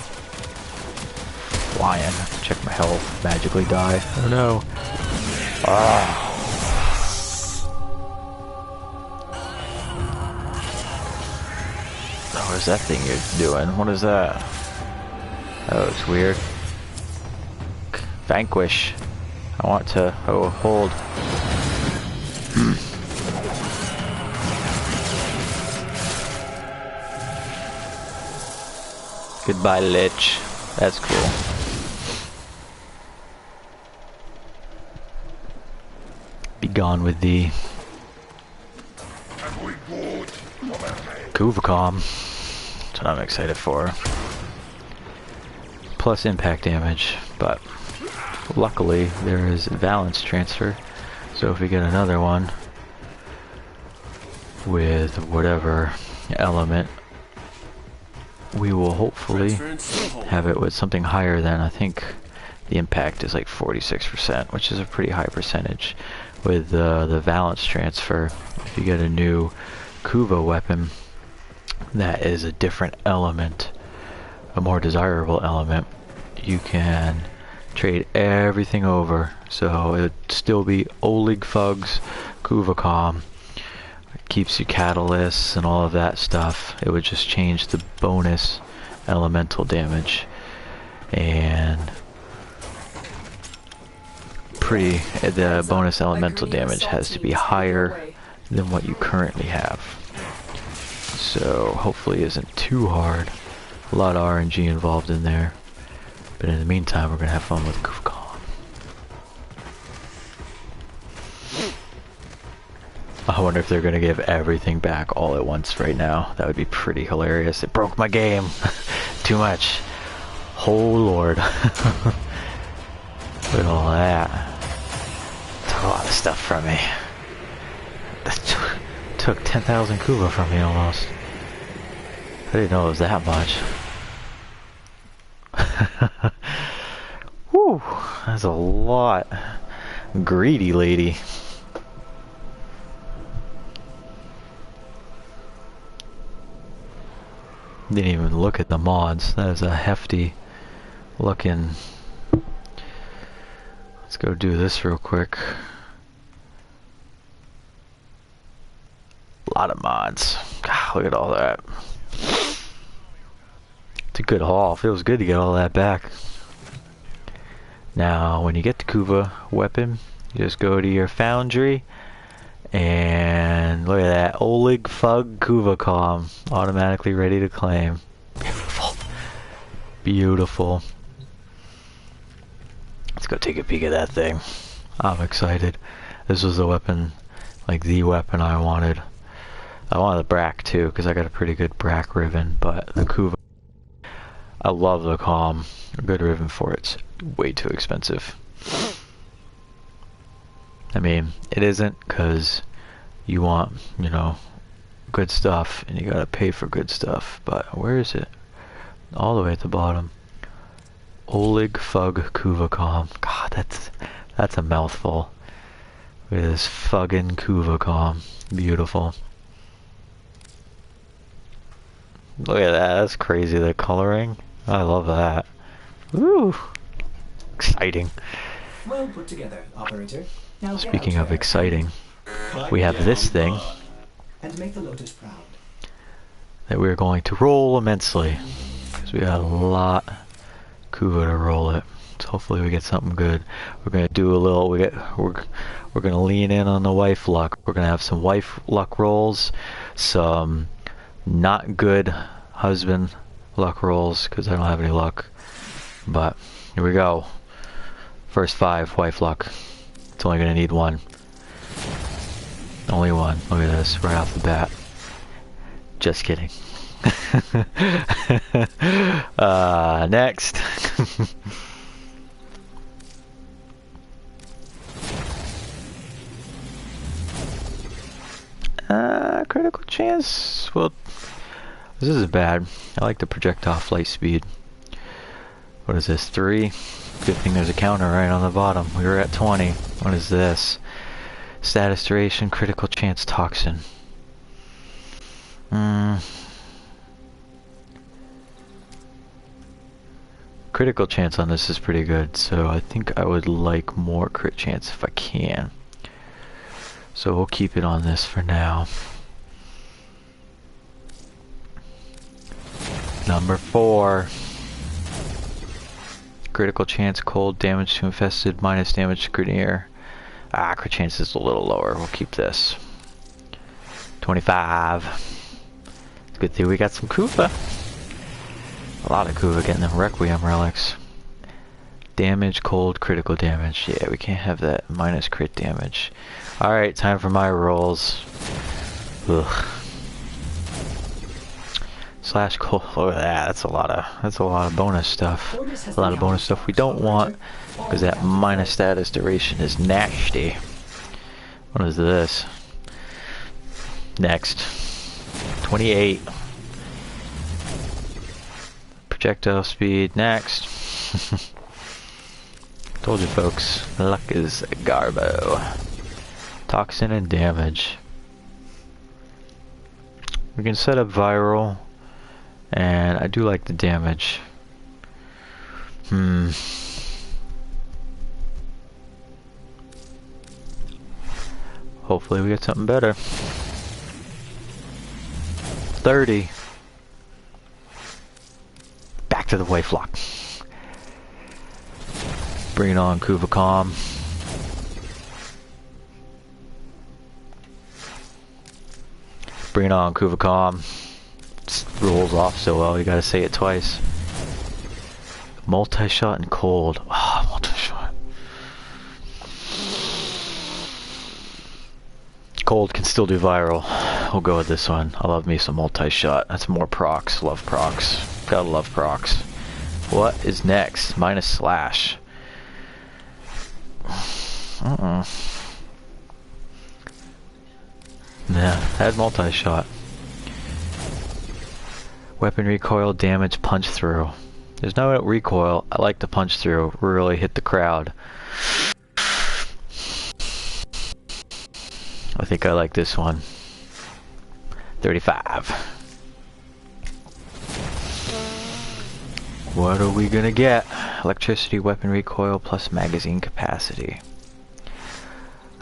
Flying. Check my health. Magically die. Oh no. Ah. Oh, what is that thing you're doing? What is that? Oh, it's weird. Vanquish. I want to hold. Goodbye, Lich. That's cool. Be gone with thee. Kohm. That's what I'm excited for. Plus impact damage, but luckily there is balance transfer. So if we get another one with whatever element, we will hopefully have it with something higher than, I think the impact is like 46%, which is a pretty high percentage. With the valence transfer, if you get a new Kuva weapon, that is a different element, a more desirable element, you can trade everything over. So it would still be Olig Fugs, Kuvacom. It keeps you catalysts and all of that stuff. It would just change the bonus elemental damage. And the bonus elemental damage has to be higher than what you currently have. So hopefully it isn't too hard. A lot of RNG involved in there. But in the meantime, we're going to have fun with Kohm. I wonder if they're going to give everything back all at once right now. That would be pretty hilarious. It broke my game. Too much. Oh lord. Look at all that. Took a lot of stuff from me. That took 10,000 Kuva from me almost. I didn't know it was that much. Whew, that's a lot. Greedy lady. Didn't even look at the mods. That is a hefty looking. Let's go do this real quick. A lot of mods. God, look at all that. It's a good haul. Feels good to get all that back. Now, when you get the Kuva weapon, you just go to your foundry, and look at that, Olig Fug Kuvacom, automatically ready to claim. Beautiful. Beautiful. Let's go take a peek at that thing. I'm excited. This was the weapon, like the weapon I wanted. I wanted the Brack too, because I got a pretty good Brack ribbon, but the Kuva, I love the Kohm. A good ribbon for it's way too expensive. I mean, it isn't, because you want, you know, good stuff, and you gotta pay for good stuff. But where is it? All the way at the bottom. Olig Fug Kuvacom. God, that's a mouthful. Look at this fuggin' Kuvacom. Beautiful. Look at that. That's crazy. The coloring. I love that. Woo! Exciting. Well put together, operator. Now Speaking of exciting, we have this thing and make the Lotus proud. that we're going to roll immensely, because we got a lot Kuva to roll it. So hopefully we get something good. We're gonna do a little. We're gonna lean in on the wife luck. We're gonna have some wife luck rolls, some not good husband luck rolls, because I don't have any luck. But here we go. First 5 wife luck. It's only gonna need 1. Only 1. Look at this right off the bat. Just kidding. Next. Critical chance. Well, this isn't bad. I like the projectile flight speed. What is this? 3? Good thing there's a counter right on the bottom. We were at 20. What is this? Status duration, critical chance toxin. Critical chance on this is pretty good, so I think I would like more crit chance if I can. So we'll keep it on this for now. Number 4. Critical chance cold, damage to infested, minus damage to Grenier. Crit chance is a little lower. We'll keep this. 25. Good thing we got some Kuva. A lot of Kuva getting them Requiem relics. Damage, cold, critical damage. Yeah, we can't have that minus crit damage. Alright, time for my rolls. Ugh. Slash cold. Look at that. That's a lot of bonus stuff. A lot of bonus stuff we don't want, because that minus status duration is nasty. What is this? Next. 28. Projectile speed. Next. Told you folks, luck is garbo. Toxin and damage. We can set up viral. And I do like the damage. Hopefully we get something better. 30. Back to the Wayflock. Bring it on, Kohm. Bring it on, Kohm. Rolls off so well, you gotta say it twice. Multi-shot and cold. Ah, multi-shot. Cold can still do viral. We'll go with this one. I love me some multi-shot. That's more procs. Love procs. Gotta love procs. What is next? Minus slash. Nah, had multi-shot. Weapon recoil, damage, punch through. There's no recoil. I like to punch through. Really hit the crowd. I think I like this one. 35. What are we gonna get? Electricity, weapon recoil, plus magazine capacity.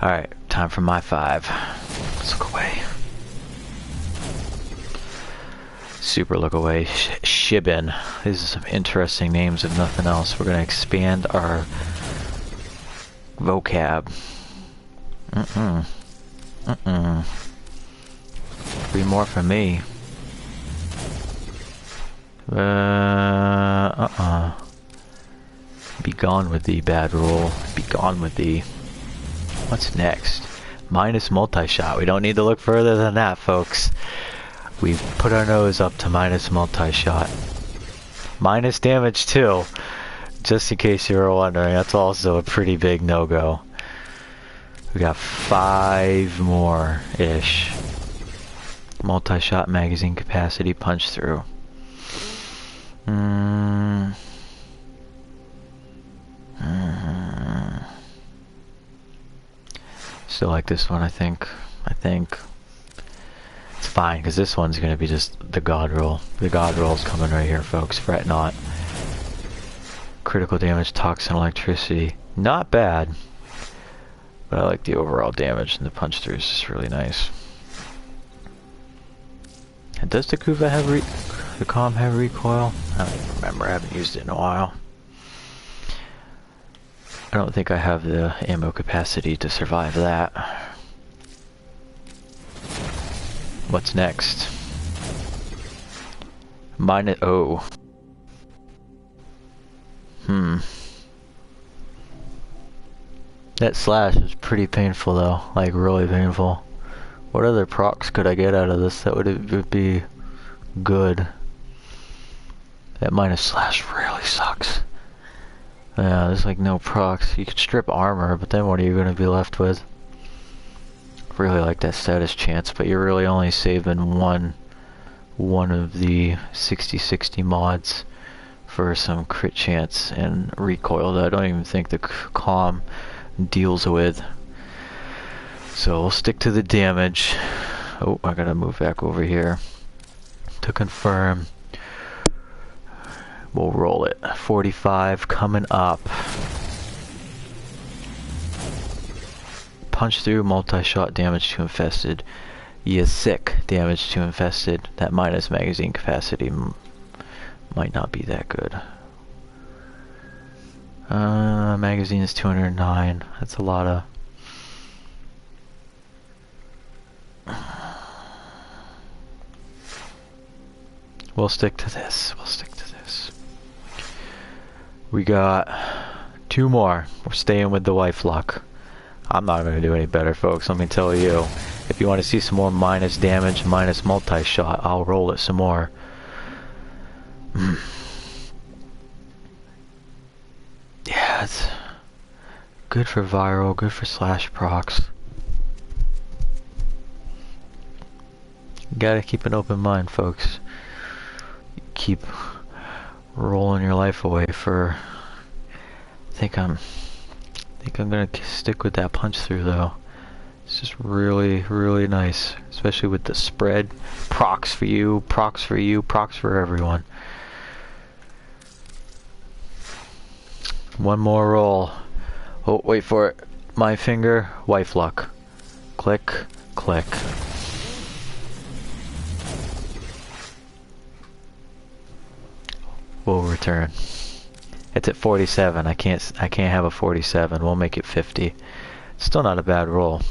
Alright, time for my 5. Let's look away. Super look away. Shibin. These are some interesting names if nothing else. We're gonna expand our vocab. 3 more for me. Be gone with thee, bad roll. Be gone with thee. What's next? Minus multi-shot. We don't need to look further than that, folks. We've put our nose up to minus multi-shot. Minus damage too. Just in case you were wondering, that's also a pretty big no-go. We got 5 more-ish. Multi-shot, magazine capacity, punch through. Still like this one, I think. It's fine, because this one's going to be just the god roll. The god roll's coming right here, folks. Fret not. Critical damage, toxin, electricity. Not bad. But I like the overall damage, and the punch through is just really nice. And does the Kohm have recoil? I don't even remember. I haven't used it in a while. I don't think I have the ammo capacity to survive that. What's next? Minus oh. That slash is pretty painful though, like really painful. What other procs could I get out of this that would be good? That minus slash really sucks. Yeah, there's like no procs. You could strip armor, but then what are you going to be left with? Really like that status chance, but you're really only saving one of the 60/60 mods for some crit chance and recoil that I don't even think the Kohm deals with. So we'll stick to the damage. Oh, I gotta move back over here to confirm. We'll roll it. 45 coming up. Punch through, multi-shot, damage to infested. Yeah, sick. Damage to infested. That minus magazine capacity might not be that good. Magazine is 209. That's a lot of... We'll stick to this. We got 2 more. We're staying with the wife lock. I'm not going to do any better, folks. Let me tell you. If you want to see some more minus damage, minus multi-shot, I'll roll it some more. Yeah, it's good for viral, good for slash procs. You gotta keep an open mind, folks. Keep rolling your life away for... I think I'm gonna stick with that punch through though. It's just really, really nice, especially with the spread. Procs for you, procs for you, procs for everyone. One more roll. Oh, wait for it. My finger, wife luck. Click, click. We'll return. It's at 47. I can't have a 47. We'll make it 50. Still not a bad roll.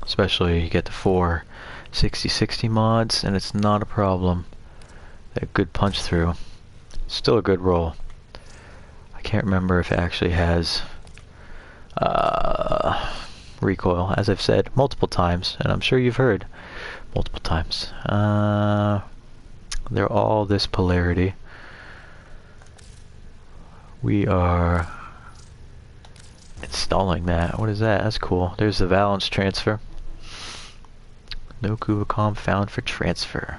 Especially you get the 4 60/60 mods and it's not a problem. A good punch through. Still a good roll. I can't remember if it actually has recoil, as I've said multiple times, and I'm sure you've heard multiple times. They're all this polarity. We are installing that. What is that? That's cool. There's the balance transfer. No Kohm found for transfer.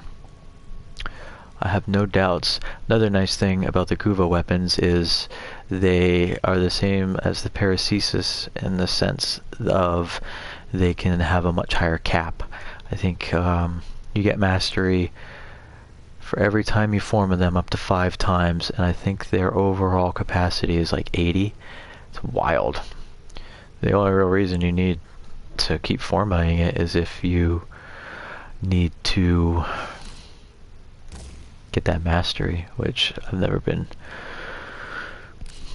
I have no doubts. Another nice thing about the Kuva weapons is they are the same as the Paracesis in the sense of they can have a much higher cap. I think you get mastery for every time you form them up to 5 times, and I think their overall capacity is like 80. It's wild. The only real reason you need to keep formatting it is if you need to get that mastery, which I've never been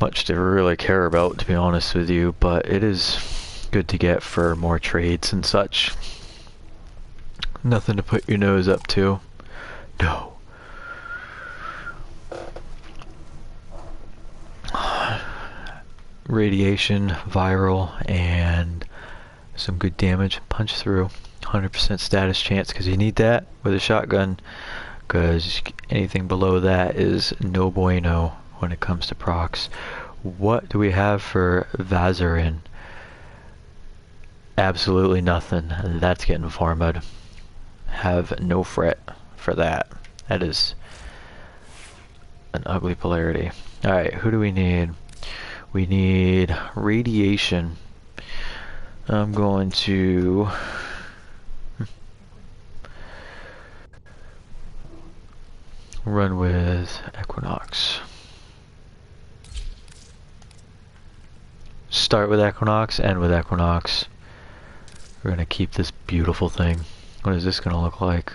much to really care about, to be honest with you, but it is good to get for more trades and such. Nothing to put your nose up to. No. Radiation, viral, and some good damage. Punch through. 100% status chance, because you need that with a shotgun, because anything below that is no bueno when it comes to procs. What do we have for Vazarin? Absolutely nothing. That's getting farmed. Have no fret for that. That is an ugly polarity. Alright, who do we need? We need radiation. I'm going to run with Equinox. Start with Equinox, end with Equinox. We're gonna keep this beautiful thing. What is this gonna look like?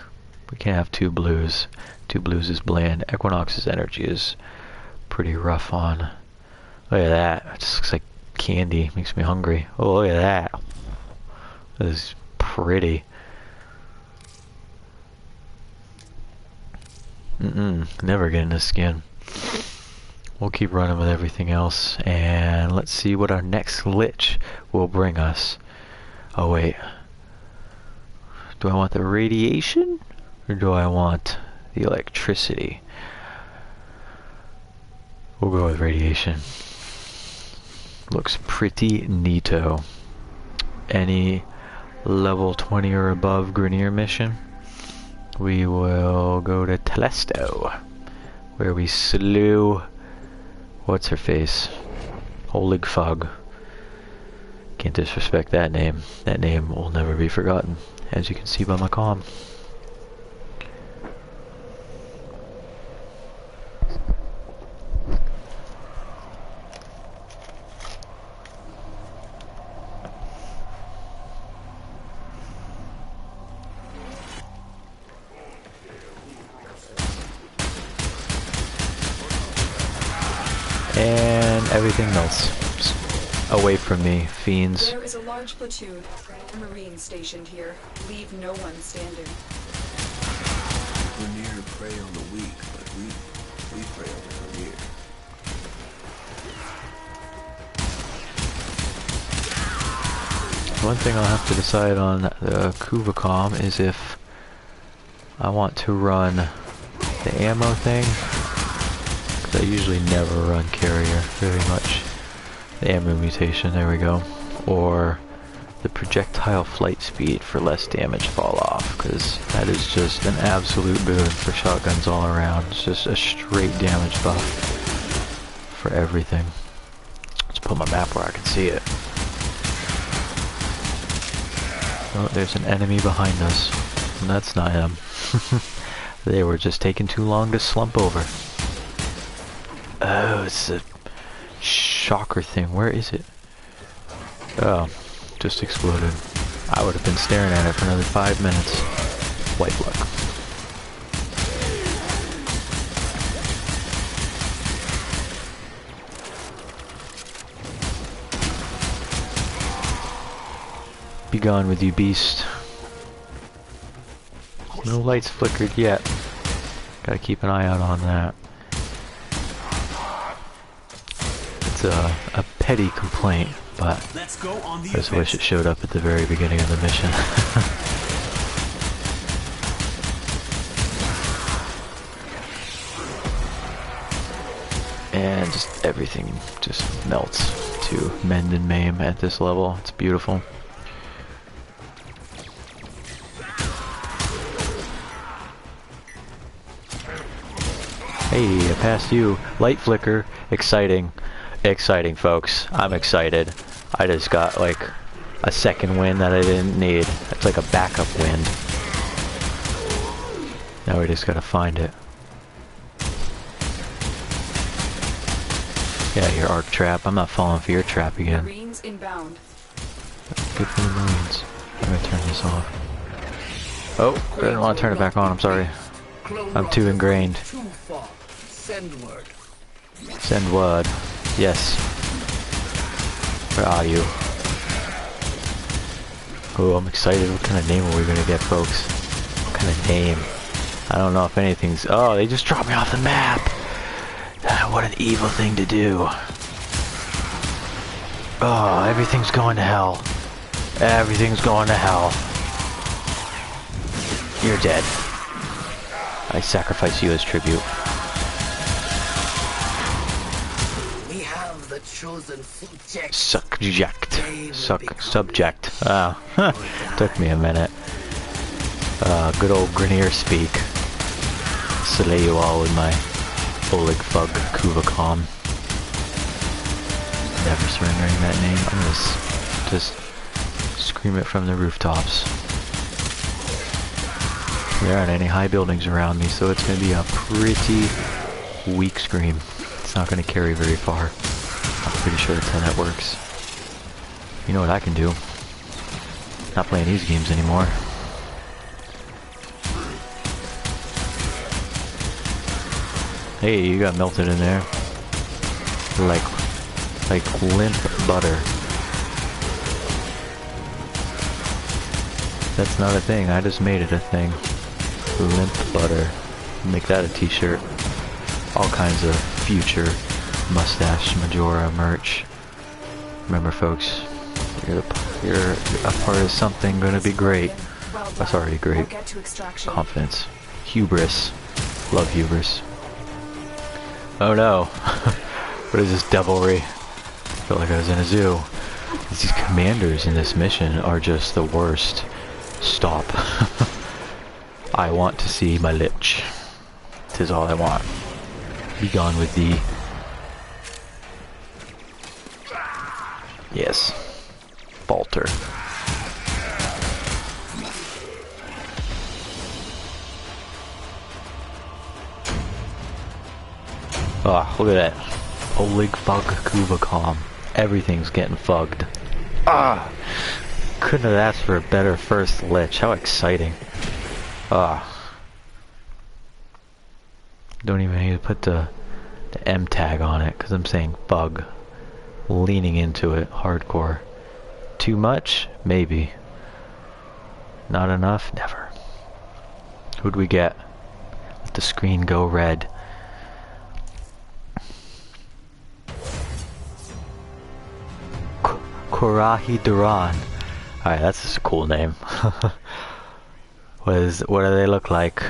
We can't have 2 blues. 2 blues is bland. Equinox's energy is pretty rough on. Look at that. It just looks like candy. Makes me hungry. Oh, look at that. This is pretty. Never getting this skin. We'll keep running with everything else, and let's see what our next Lich will bring us. Oh wait. Do I want the radiation? Or do I want the electricity? We'll go with radiation. Looks pretty neato. Any level 20 or above Grenier mission, we will go to Telesto, where we slew, what's her face? Olig Fug. Can't disrespect that name. That name will never be forgotten, as you can see by my comm. And everything melts. Away from me, fiends. There is a large platoon, Marines stationed here. Leave no one standing. Grenier prey on the weak, but we prey on the Grenier. One thing I'll have to decide on the Kuvacom is if I want to run the ammo thing. I usually never run carrier very much. The ammo mutation, there we go. Or the projectile flight speed for less damage fall off, because that is just an absolute boon for shotguns all around. It's just a straight damage buff for everything. Let's put my map where I can see it. Oh, there's an enemy behind us. And that's not him. They were just taking too long to slump over. Oh, it's a shocker thing. Where is it? Oh, just exploded. I would have been staring at it for another 5 minutes. White luck. Be gone with you, beast. No lights flickered yet. Gotta keep an eye out on that. It's a petty complaint, but I just wish it showed up at the very beginning of the mission. And just everything just melts to mend and maim at this level. It's beautiful. Hey, I passed you. Light flicker. Exciting. Exciting, folks. I'm excited. I just got like a second wind that I didn't need. It's like a backup wind. Now we just gotta find it. Yeah, your arc trap. I'm not falling for your trap again. Marines inbound. Good for the Marines. I'm gonna turn this off. Oh, I didn't want to turn it back on. I'm sorry. I'm too ingrained. Send word. Send word. Yes. Where are you? Oh, I'm excited. What kind of name are we gonna get, folks? What kind of name? I don't know if anything's... Oh, they just dropped me off the map! What an evil thing to do. Oh, everything's going to hell. Everything's going to hell. You're dead. I sacrifice you as tribute. We have the chosen subject. Subject. Ah, took me a minute. Good old Grenier speak. Slay you all with my Oleg Fug Kohm. Never surrendering that name. I'm gonna just scream it from the rooftops. There aren't any high buildings around me, so it's going to be a pretty weak scream. It's not going to carry very far. I'm pretty sure that's how that works. You know what I can do? Not playing these games anymore. Hey, you got melted in there. Like limp butter. That's not a thing, I just made it a thing. Limp butter. Make that a t-shirt. All kinds of future Mustache Majora merch. Remember, folks, you're a part of something gonna be great. That's already great. Confidence. Hubris. Love hubris. Oh no. What is this devilry? I feel like I was in a zoo. These commanders in this mission are just the worst. Stop. I want to see my Lich. 'Tis all I want. Be gone with thee. Yes. Falter. Ah, look at that. Oleg Fug Kohm. Everything's getting fugged. Ah! Couldn't have asked for a better first Lich. How exciting. Ah. Don't even need to put the M tag on it, because I'm saying bug. Leaning into it hardcore. Too much? Maybe. Not enough? Never. Who'd we get? Let the screen go red. Korahi Duran. Alright, that's just a cool name. What do they look like?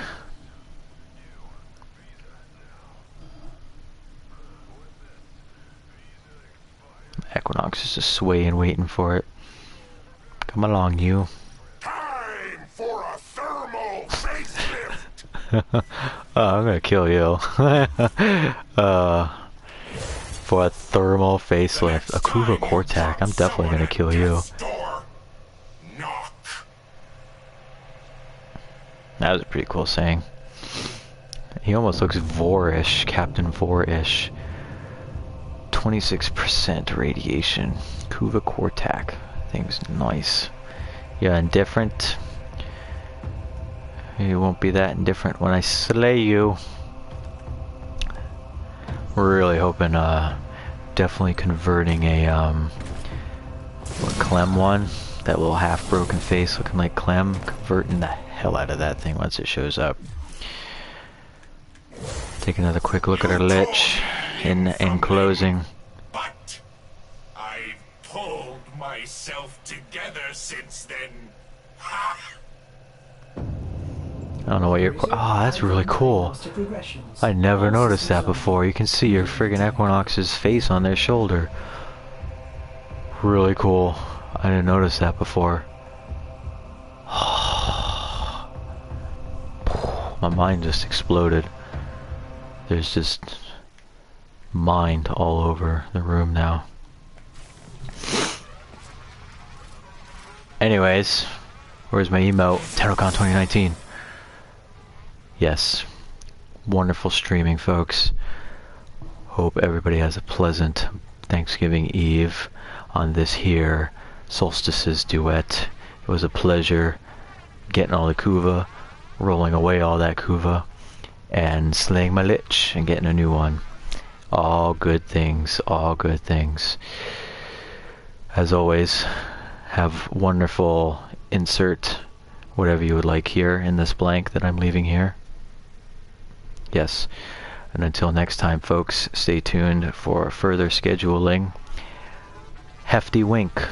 Equinox is just swaying, waiting for it. Come along, you. Time for a thermal facelift. Oh, I'm gonna kill you. For a thermal facelift. A Kuva Cortac. I'm definitely gonna kill you. Door. Knock. That was a pretty cool saying. He almost looks Vor-ish, Captain Vor-ish. 26% radiation. Kuva Kortak. Thing's nice. Yeah, indifferent. You won't be that indifferent when I slay you. We're really hoping, definitely converting a, Clem one. That little half-broken face looking like Clem. Converting the hell out of that thing once it shows up. Take another quick look at our Lich in closing. But I've pulled myself together since then. Ha! I don't know what you're... Oh, that's really cool. I never noticed that before. You can see your friggin' Equinox's face on their shoulder. Really cool. I didn't notice that before. My mind just exploded. There's just mind all over the room now. Anyways, where's my emote? TennoCon 2019. Yes, wonderful streaming, folks. Hope everybody has a pleasant Thanksgiving Eve on this here Solstice's Duet. It was a pleasure getting all the Kuva, rolling away all that Kuva, and slaying my Lich and getting a new one. All good things, all good things. As always, have wonderful insert whatever you would like here in this blank that I'm leaving here. Yes, and until next time, folks, stay tuned for further scheduling. Hefty wink.